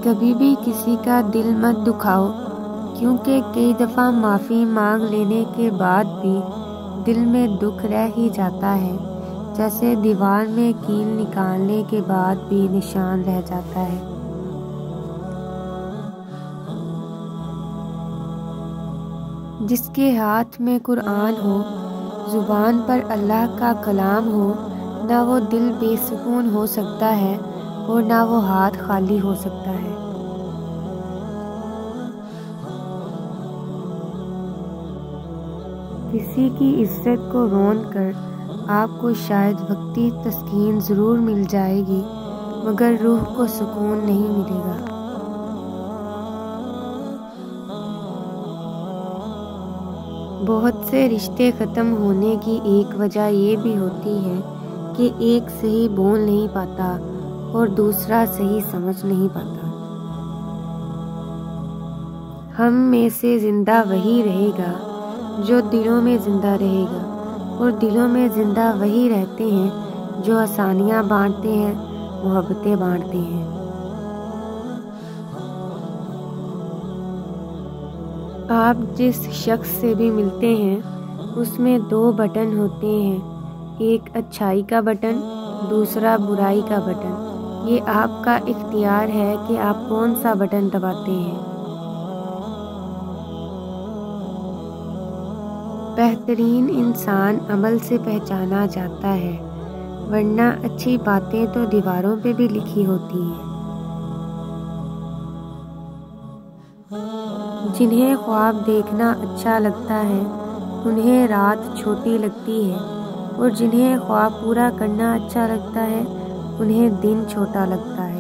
کبھی بھی کسی کا دل مت دکھاؤ، کیونکہ کئی دفعہ معافی مانگ لینے کے بعد بھی دل میں دکھ رہ ہی جاتا ہے، جیسے دیوار میں کیل نکالنے کے بعد بھی نشان رہ جاتا ہے۔ جس کے ہاتھ میں قرآن ہو، زبان پر اللہ کا کلام ہو، نہ وہ دل بے سکون ہو سکتا ہے اور نہ وہ ہاتھ خالی ہو سکتا ہے۔ کسی کی عزت کو رون کر آپ کو شاید وقتی تسکین ضرور مل جائے گی، مگر روح کو سکون نہیں ملے گا۔ بہت سے رشتے ختم ہونے کی ایک وجہ یہ بھی ہوتی ہے کہ ایک صحیح بول نہیں پاتا اور دوسرا صحیح سمجھ نہیں پاتا۔ ہم میں سے زندہ وہی رہے گا جو دلوں میں زندہ رہے گا، اور دلوں میں زندہ وہی رہتے ہیں جو آسانیاں بانٹتے ہیں، محبتیں بانٹتے ہیں۔ آپ جس شخص سے بھی ملتے ہیں اس میں 2 بٹن ہوتے ہیں، ایک اچھائی کا بٹن، دوسرا برائی کا بٹن۔ یہ آپ کا اختیار ہے کہ آپ کون سا بٹن دباتے ہیں۔ بہترین انسان عمل سے پہچانا جاتا ہے، ورنہ اچھی باتیں تو دیواروں پہ بھی لکھی ہوتی ہیں۔ جنہیں خواب دیکھنا اچھا لگتا ہے انہیں رات چھوٹی لگتی ہے، اور جنہیں خواب پورا کرنا اچھا لگتا ہے انہیں دن چھوٹا لگتا ہے۔